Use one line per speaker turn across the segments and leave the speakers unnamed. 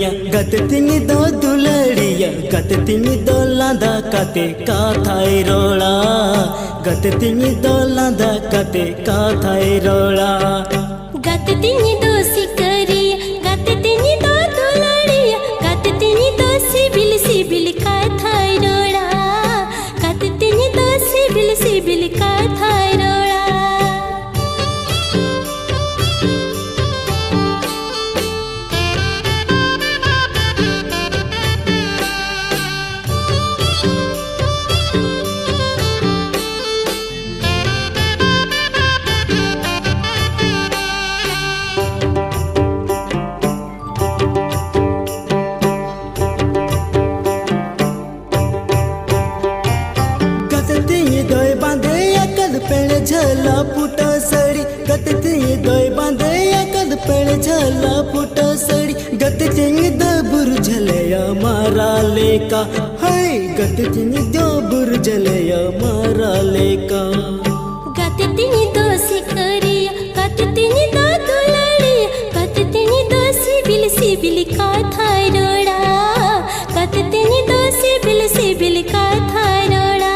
अनड़िया गततिनी दो दुलड़िया गततिनी दो लांदा कते काथाई रोड़ा गततिनी दो लांदा कते काथाई रोड़ा
गततिनी दो सिकरिया गततिनी दो दुलड़िया गततिनी दो सिबिल सिबिल काथाई रोड़ा गततिनी दो सिबिल सिबिल काथाई रोड़ा
पेड़ झला पुटा सड़ी गततिनी दोय बांधे कद पेड़ झला पुटा सड़ी गततिनी दो बुरझलया मारा लेका हाय गततिनी दो बुरझलया मारा लेका
गततिनी दो सिकरिया गततिनी दो दुलड़िया गततिनी दो सिबिल सिबिल काथाई रोड़ा गततिनी दो सिबिल सिबिल काथाई रोड़ा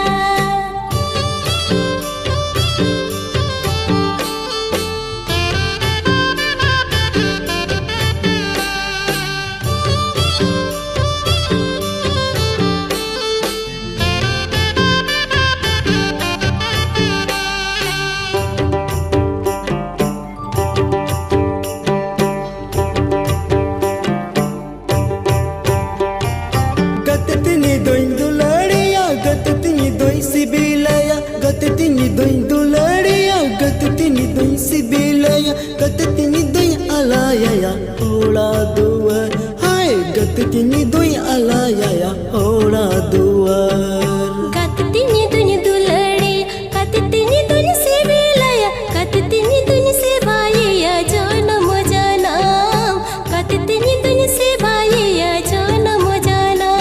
गततिनी दोय दुलड़िया गततिनी दोय सिबिलया गततिनी दोय दुलड़िया गततिनी दोय सिबिलया गततिनी दोय अलाया ओड़ा दुआर हाय गततिनी दोय अलाया ओड़ा दुआर
गततिनी दोय दुलड़िया गततिनी दोय सिबिलया गततिनी दोय सेवाया जनम जनम गततिनी दोय सेवाया जनम जनम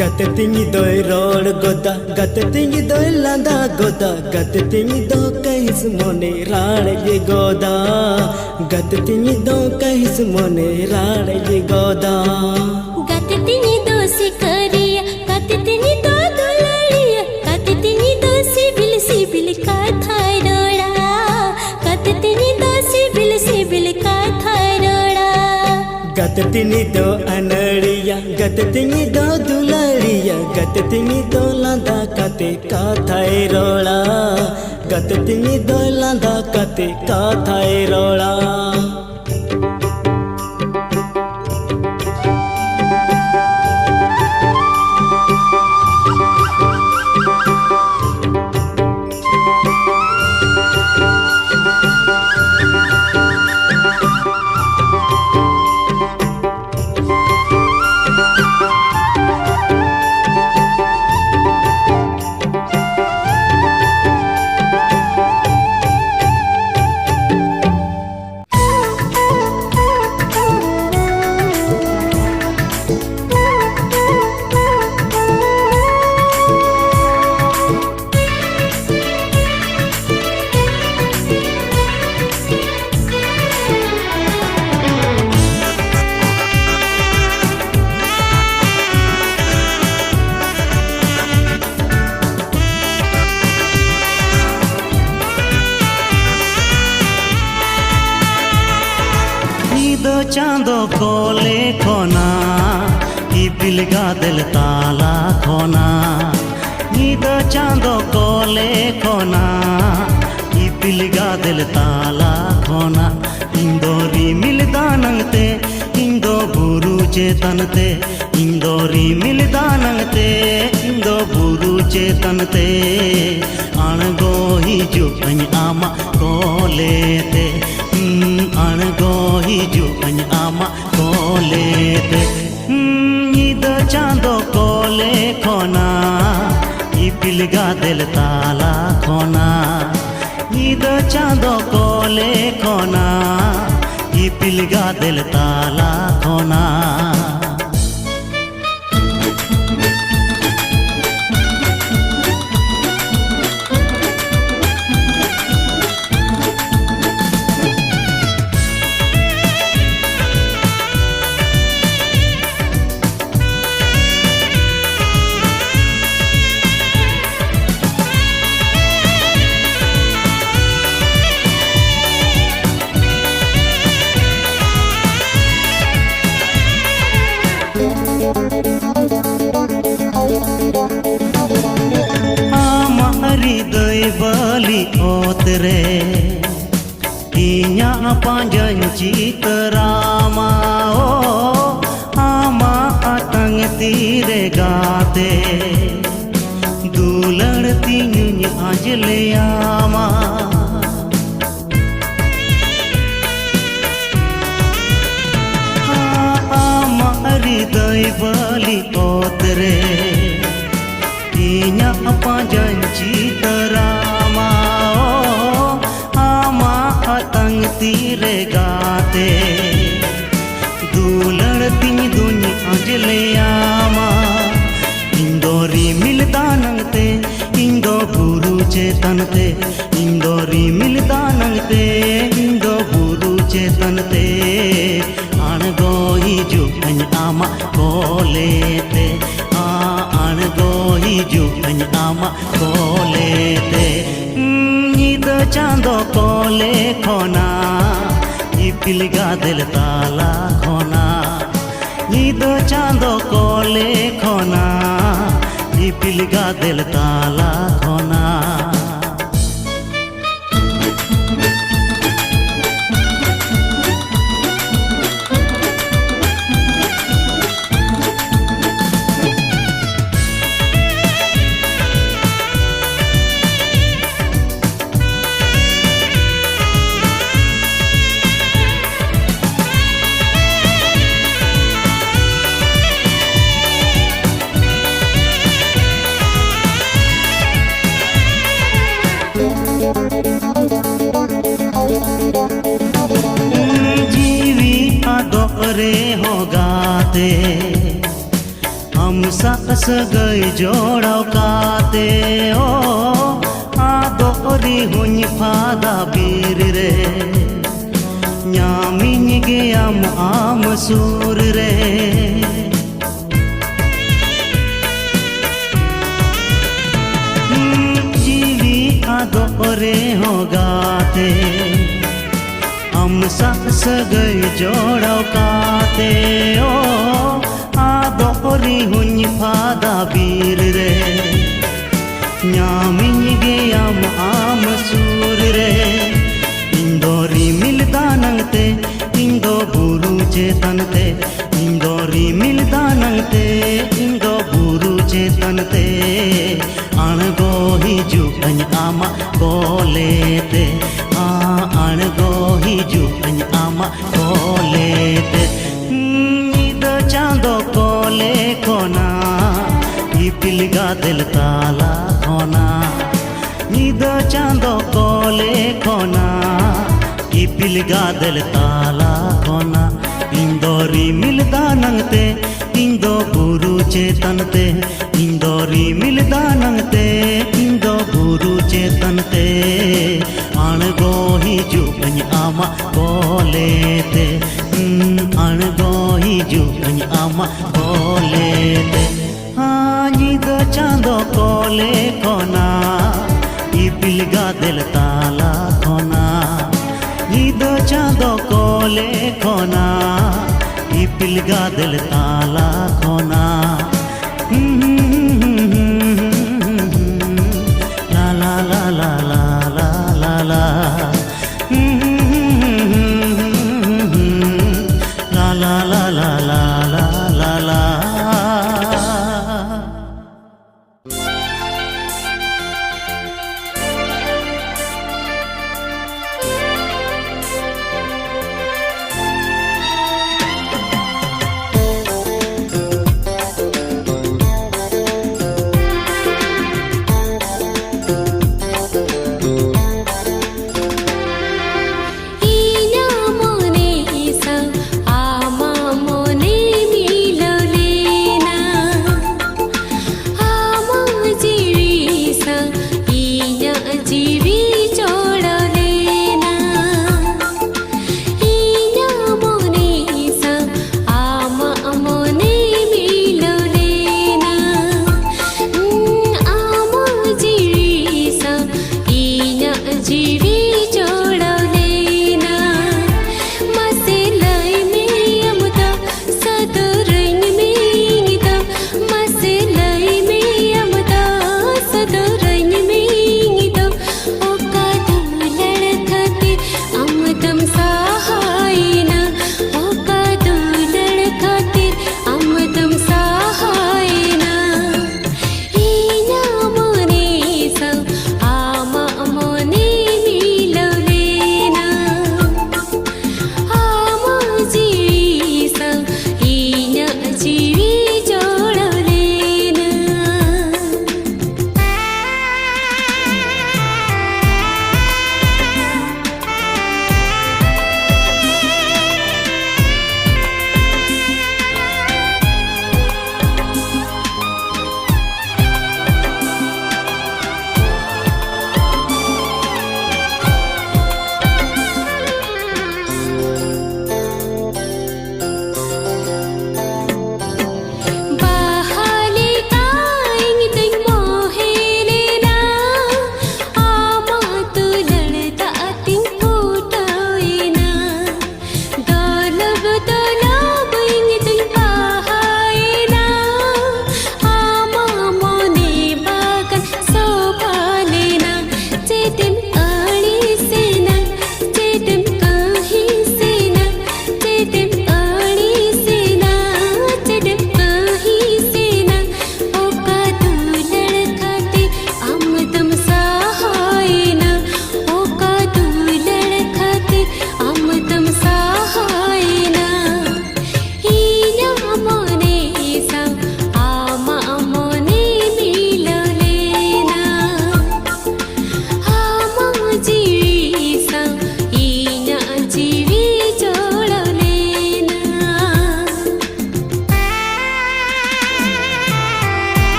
गततिनी दोय रोड गोदा गततिनी दोय लांदा गोदा गततिनी दो कहिस मोने राण ये गोदा गततिनी दो कहिस मोने राण ये गोदा
गततिनी दो सिकरिया गततिनी दो दुलड़िया गततिनी दो सिबिल सिबिल काथाई रोड़ा गततिनी दो सिबिल सिबिल काथाई रोड़ा
गततिनी दो अनड़िया गततिनी दो दुलड़िया गततिनी दो लांदा कते काथाई रोड़ा गततिनी दो लांदा कते काथाई रोड़ा
चांदो कोले खोना इपिल गादल ताला खोना नीदो चांदो कोले खोना इपिल गादल ताला खोना इंदो रिमिल दानंगते इंदो बुरु चेतनते इंदो इंदो रिमिल दानंगते इंदो बुरु चेतनते अणगो हिजुअं आमा कोलेते अणगो हिजुअं आमा कोलेते ईद चांदो कोले खोना इपिल गादेल ताला खोना ईद चांदो कोले खोना इपिल गादेल ताला खोना हृदय बलि ओतरे इन्या पांजन चितरामा ओ आमा अतंग तीरे गाते दुलड़ती नुन आंजले आमा आमा हृदय बलि ओतरे इन्या पांजन चितरामा ओ आमा अतंग तीरे गाते दुलड़ती दुनि अंजले आमा इंदोरी मिलदानंगते इंदो बुरु चेतनते इंदोरी मिलदानंगते इंदो बुरु चेतनते अणगो हिजुअं आमा कोलेते अणगो हिजुअं आमा कोलेते ईद चांदो कोले खोना इपिल गादेल ताला खोना ईद चांदो कोले खोना इपिल गादेल ताला खोना जीवी आदोरे हो गाते हम सास गई जोड़ो काते ओ आदोरी हुन फादा बीर रे न्यामिन गया आम सूर रे जीवी आदोरे हो गाते हम सास गई जोड़ो काते ओ आदोरी हुन फादा बीर रे न्यामिन गया आम सूर रे इंदोरी मिलदानंगते इंदो बुरु चेतनते इंदोरी मिलदानंगते इंदो बुरु चेतनते अणगो हिजुअं आमा कोलेते अणगो हिजुअं आमा कोलेते ईद चांदो कोले खोना इपिल गादेल ताला खोना ईद चांदो कोले खोना इपिल गादेल ताला खोना इंदोरी मिलदानंगते इंदो बुरु चेतनते इंदोरी मिलदानंगते इंदो बुरु चेतनते अणगो हिजुअं आमा कोलेते अणगो हिजुअं आमा कोलेते ईद चांदो कोले खोना इपिल गादेल ताला खोना ईद चांदो कोले खोना इपिल गादेल ताला खोना ला ला ला ला ला ला ला ला ला ला ला ला ला ला ला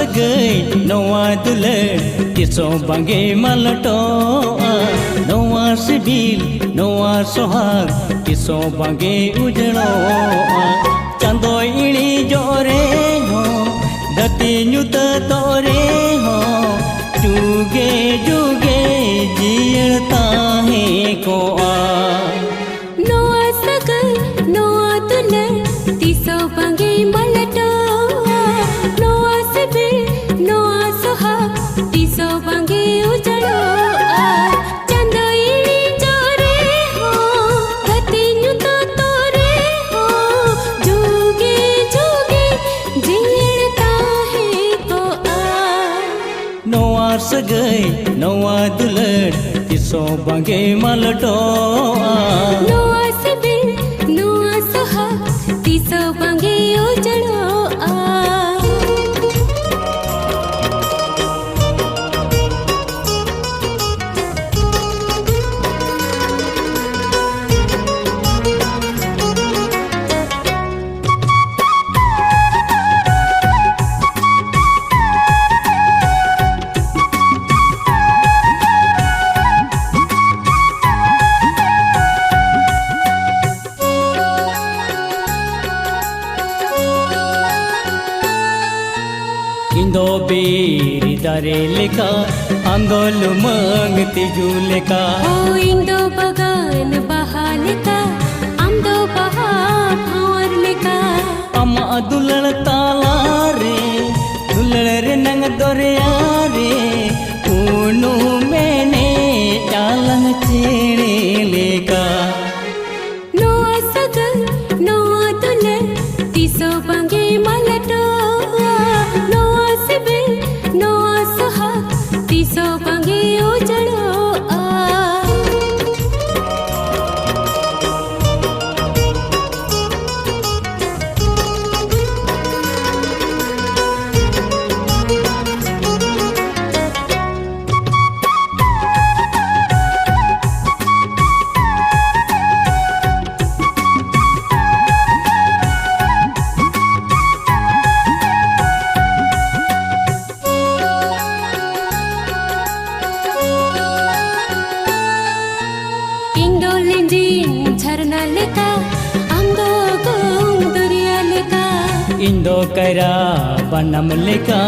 सगै नवा दुलर तिसो बांगे मालटो नवा सिबिल नवा सोहाग तिसो बांगे उजड़ो चांदो इणी जोरे हो दती न्युत तोरे हो जुगे जुगे जियता है को
नवा सगै नवा दुलर तिसो बांगे मालटो नवा सिबिल नवा सोहाग तिसो बांगे उजड़ो चांदो इणी जोरे हो दती न्युत तोरे हो जुगे जुगे जियता है को
नवा सगै नवा दुलर तिसो बांगे मालटो
नवा सिबिल नवा सोहाग तिसो बांगे उजड़ो
इंदो बेरी दारे लेका आंदोल मंगती जुलेका
ओ इंदो बगान बहालेका आमदो बहा भावरलेका
अम्मा दुलड़ ताला रे दुलड़ रे नंग दोरिया रे ऊनु मैंने चालंग चेड़े लेका
नवा सगै नवा दुलर तिसो बांगे मालटो नवा सिबिल नवा सोहाग तिसो बांगे उजड़ो इंदो लिंजिन झरना लेका आमदो गुंग दरिया लेका
इंदो करा बनम लेका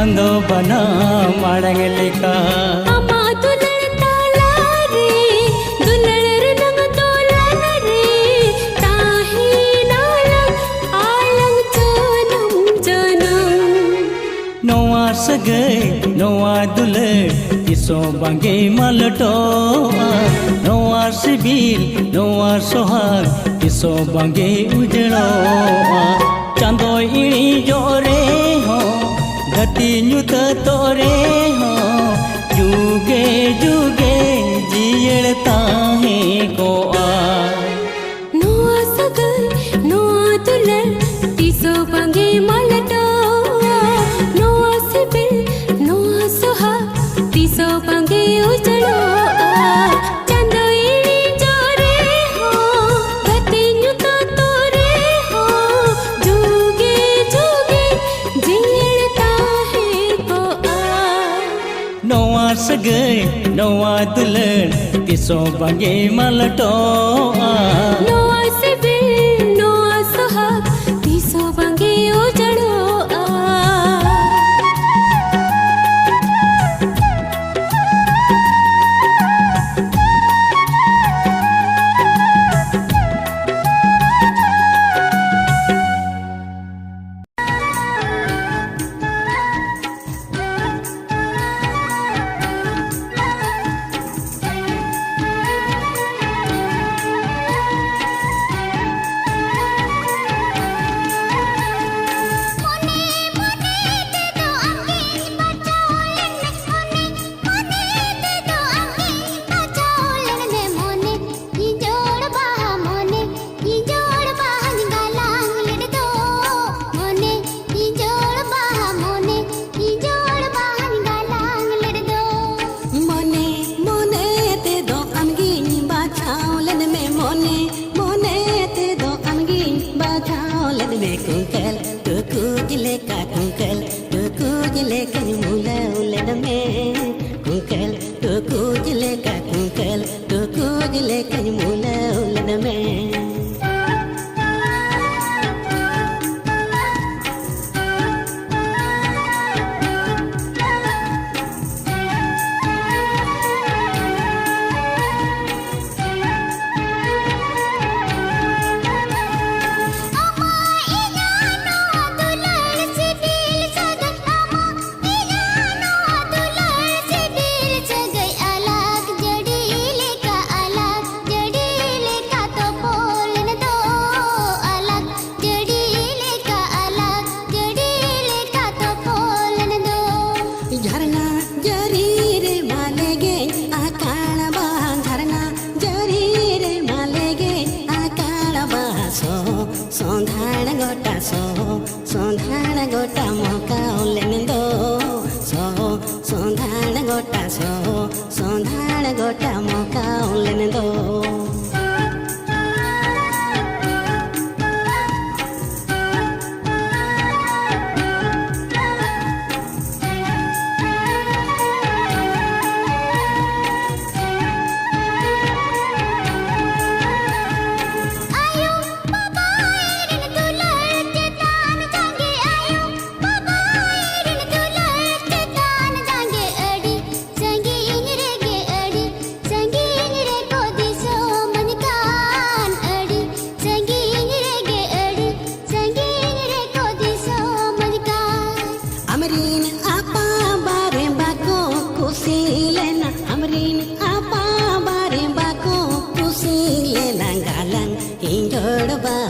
अंदो बना माड़ंग लेका
अम्मा दुलड़ ताला रे दुलड़ रे नंग तोलन रे ताही नालंग आलंग जनम जनम
नवा सगै नवा दुलर तिसो बांगे मालटो नवा सिबिल नवा सोहाग तिसो बांगे उजड़ो चांदो इणी जोरे हो गति न्युत तोरे हो जुगे जुगे जियड़ता है को
नवा सगै नवा दुलर तिसो बांगे मालटो नवा सिबिल नवा सोहाग तिसो बांगे उजड़ो चांदो इणी जोरे हो गति न्युत तोरे हो जुगे जुगे जियड़ता है को
नवा सगै नवा दुलर तिसो बांगे मालटो
नवा सिबिल नवा सोहाग तिसो बांगे उजड़ो
mula ulan me झरना जरी रे माले गे आकाल बा झरना जरी रे माले गे आकाल बा सोंधाण गोटा सोंधाण गोटा मौका लेने दो सोंधाण गोटा सोंधाण गोटा मौका लेने दो Amrin apa bare bako kusi lena Amrin apa bare bako kusi lena galang hinjod ba